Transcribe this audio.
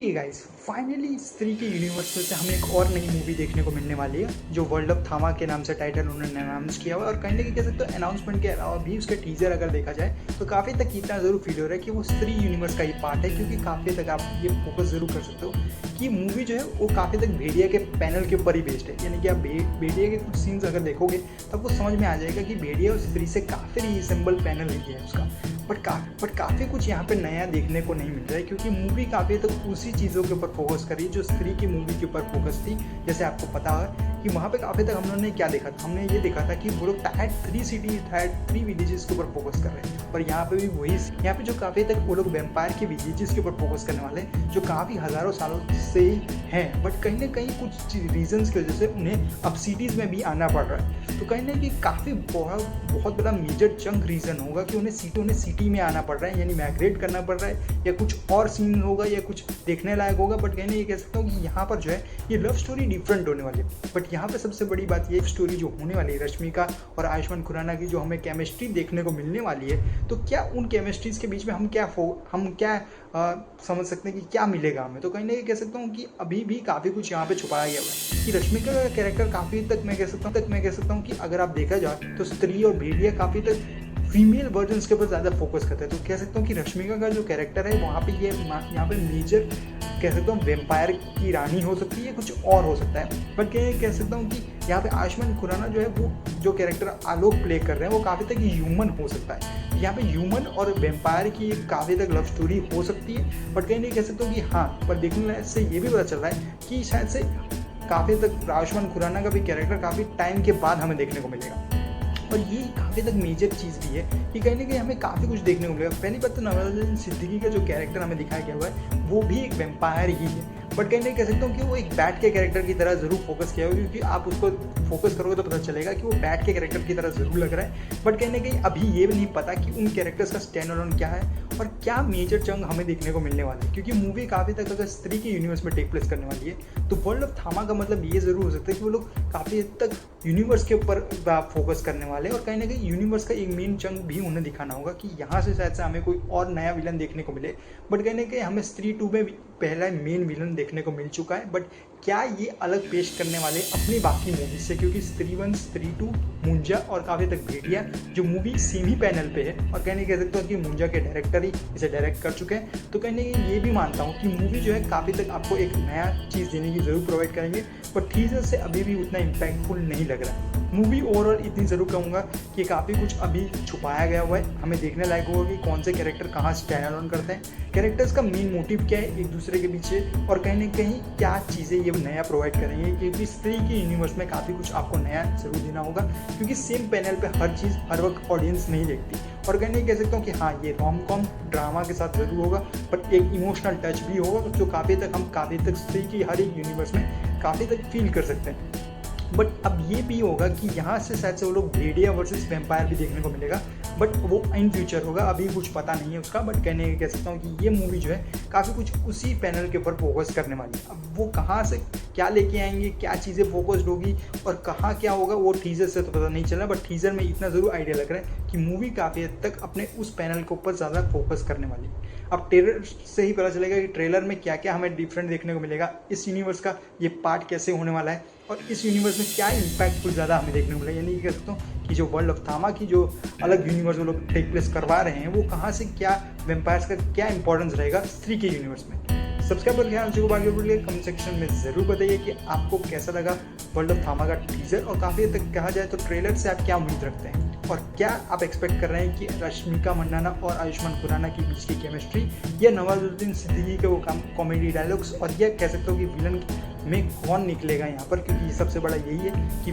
Hey guys finally स्त्री के universe में से हमें एक और नई मूवी देखने को मिलने वाली है जो वर्ल्ड ऑफ थामा के नाम से टाइटल उन्होंने अनाउंस किया हुआ है। और कहीं ना कहीं कह सकते हो अनाउंसमेंट के अलावा भी उसका टीजर अगर देखा जाए तो काफ़ी तक इतना ज़रूर फील हो रहा है कि वो स्त्री यूनिवर्स का ही पार्ट है, क्योंकि काफ़ी तक आप ये फोकस ज़रूर कर सकते हो कि मूवी जो है वो काफ़ी तक भेड़िया के पैनल के ऊपर ही बेस्ड है। यानी कि आप भेड़िया के कुछ सीन्स अगर देखोगे तो आपको समझ में आ जाएगा कि भेड़िया और स्त्री से काफ़ी रिसेंबल पैनल ही है उसका। बट काफ़ी कुछ यहाँ पे नया देखने को नहीं मिल रहा है, क्योंकि मूवी काफ़ी तक उसी चीज़ों के ऊपर फोकस कर रही है जो स्त्री की मूवी के ऊपर फोकस थी। जैसे आपको पता है कि वहाँ पे काफ़ी तक हम लोगों ने क्या देखा था, हमने ये देखा था कि वो लोग टायर 3 सिटी टायर 3 विलेजेस के ऊपर फोकस कर रहे हैं। और यहाँ पे भी वही, यहाँ पे जो काफ़ी तक वो लोग वेम्पायर के विलेजेस के ऊपर फोकस करने वाले हैं जो काफ़ी हज़ारों सालों से ही हैं। बट कहीं ना कहीं कुछ रीजंस की वजह से उन्हें अब सिटीज़ में भी आना पड़ रहा है। तो कहीं ना कहीं काफ़ी बहुत बड़ा मेजर चंक रीज़न होगा कि उन्हें सिटी में आना पड़ रहा है, यानी माइग्रेट करना पड़ रहा है, या कुछ और सीन होगा या कुछ देखने लायक होगा। बट कहने ये कह सकता हूँ कि यहाँ पर जो है ये लव स्टोरी डिफरेंट होने वाली है। बट यहाँ पे सबसे बड़ी बात ये स्टोरी जो होने वाली है रश्मिका और आयुष्मान खुराना की, जो हमें केमिस्ट्री देखने को मिलने वाली है, तो क्या उन केमिस्ट्रीज के बीच में हम क्या समझ सकते हैं कि क्या मिलेगा हमें। तो कहीं ना कहीं कह सकता हूँ कि अभी भी काफ़ी कुछ यहाँ पे छुपाया गया हुआ है कि रश्मिका का कैरेक्टर काफ़ी तक मैं कह सकता हूँ कि अगर आप देखा जाए तो स्त्री और भेड़िया काफ़ी तक फीमेल वर्जन्स के ऊपर ज़्यादा फोकस करते हैं। तो कह सकता हूँ कि रश्मिका का जो कैरेक्टर है वहाँ पे यहाँ पे मेजर कह सकता हूँ वेम्पायर की रानी हो सकती है, कुछ और हो सकता है। बट कह सकता हूँ कि यहाँ पे आयुष्मान खुराना जो है वो जो कैरेक्टर आलोक प्ले कर रहे हैं वो काफ़ी तक ह्यूमन हो सकता है। यहाँ पे ह्यूमन और वेम्पायर की काफ़ी तक लव स्टोरी हो सकती है। बट कहीं नहीं कह सकता हूँ कि हाँ, पर देखने से ये भी पता चल रहा है कि शायद से काफ़ी तक आयुष्मान खुराना का भी कैरेक्टर काफ़ी टाइम के बाद हमें देखने को मिलेगा। और ये काफ़ी तक मेजर चीज़ भी है कि कहीं ना कहीं हमें काफ़ी कुछ देखने को मिलेगा। पहली बात तो नवाजुद्दीन सिद्दीकी का जो कैरेक्टर हमें दिखाया गया हुआ है वो भी एक वेम्पायर ही है। बट कहीं ना कह सकता हूँ कि वो एक बैट के कैरेक्टर की तरह ज़रूर फोकस किया होगा, क्योंकि आप उसको फोकस करोगे तो पता चलेगा कि वो बैट के कैरेक्टर की तरह ज़रूर लग रहा है। बट कहीं ना कहीं अभी ये भी नहीं पता कि उन कैरेक्टर्स का स्टैंड अलोन क्या है और क्या मेजर चंग हमें देखने को मिलने वाला है। क्योंकि मूवी काफ़ी तक अगर स्त्री के यूनिवर्स में टेक प्लेस करने वाली है तो वर्ल्ड ऑफ थामा का मतलब ये ज़रूर हो सकता है कि वो लोग काफ़ी हद तक यूनिवर्स के ऊपर फोकस करने वाले हैं। और कहीं ना कहीं यूनिवर्स का एक मेन चंक भी उन्हें दिखाना होगा कि यहाँ से शायद से हमें कोई और नया विलन देखने को मिले। बट कहीं ना कहीं हमें स्त्री 2 में पहला मेन विलन देखने को मिल चुका है। बट क्या ये अलग पेश करने वाले अपनी बाकी मूवीज से, क्योंकि स्त्री 1 स्त्री 2 मुंजा और काफ़ी तक भेड़िया जो मूवी सेम ही पैनल पे है, और कहने कह सकते हो कि मुंजा के डायरेक्टर ही इसे डायरेक्ट कर चुके हैं। तो कहने ये भी मानता हूँ कि मूवी जो है काफ़ी तक आपको एक नया चीज़ देने की ज़रूर प्रोवाइड करेंगे। पर टीजर से अभी भी उतना इम्पैक्टफुल नहीं लग रहा है। मूवी ओवरऑल इतनी ज़रूर कहूँगा कि काफ़ी कुछ अभी छुपाया गया हुआ है, हमें देखने लायक होगा कि कौन से कैरेक्टर कहाँ स्टैंड अलोन करते हैं, कैरेक्टर्स का मेन मोटिव क्या है एक दूसरे के पीछे, और कहीं ना कहीं क्या चीज़ें ये नया प्रोवाइड करेंगे। क्योंकि स्त्री के यूनिवर्स में काफ़ी कुछ आपको नया ज़रूर देना होगा, क्योंकि सेम पैनल पे हर चीज़ हर वक्त ऑडियंस नहीं देखती। और कहीं नहीं कह सकता हूँ कि हाँ ये रोम कॉम ड्रामा के साथ ज़रूर होगा, बट एक इमोशनल टच भी होगा जो काफ़ी तक स्त्री की हर एक यूनिवर्स में काफ़ी तक फील कर सकते हैं। बट अब ये भी होगा कि यहाँ से शायद से वो लोग भेड़िया वर्सेस वेम्पायर भी देखने को मिलेगा, बट वो इन फ्यूचर होगा, अभी कुछ पता नहीं है उसका। बट कहने कह सकता हूँ कि ये मूवी जो है काफ़ी कुछ उसी पैनल के ऊपर फोकस करने वाली है। अब वो कहाँ से क्या लेके आएंगे, क्या चीज़ें फोकस्ड होगी और कहाँ क्या होगा वो टीजर से तो पता नहीं चला। बट टीजर में इतना ज़रूर आइडिया लग रहा है कि मूवी काफ़ी हद तक अपने उस पैनल के ऊपर ज़्यादा फोकस करने वाली है। अब ट्रेलर से ही पता चलेगा कि ट्रेलर में क्या क्या हमें डिफरेंट देखने को मिलेगा, इस यूनिवर्स का ये पार्ट कैसे होने वाला है और इस यूनिवर्स में क्या इम्पैक्टफुल ज़्यादा हमें देखने को मिलेगा। यानी कि कह सकता हूँ कि जो वर्ल्ड ऑफ थामा की जो अलग यूनिवर्स वो लोग टेक प्लेस करवा रहे हैं वो कहाँ से क्या वेम्पायर्स का क्या इंपॉर्टेंस रहेगा स्त्री के यूनिवर्स में। सब्सक्राइब करके चैनल को आगे बढ़िए, कमेंट सेक्शन में ज़रूर बताइए कि आपको कैसा लगा वर्ल्ड ऑफ थामा का टीजर, और काफ़ी हद तक कहा जाए तो ट्रेलर से आप क्या उम्मीद रखते हैं और क्या आप एक्सपेक्ट कर रहे हैं कि रश्मिका मंदाना और आयुष्मान खुराना के बीच की केमिस्ट्री, या नवाजुद्दीन सिद्दीकी के वो कॉमेडी डायलॉग्स, और यह कह सकते हो कि विलन में कौन निकलेगा यहाँ पर, क्योंकि सबसे बड़ा यही है कि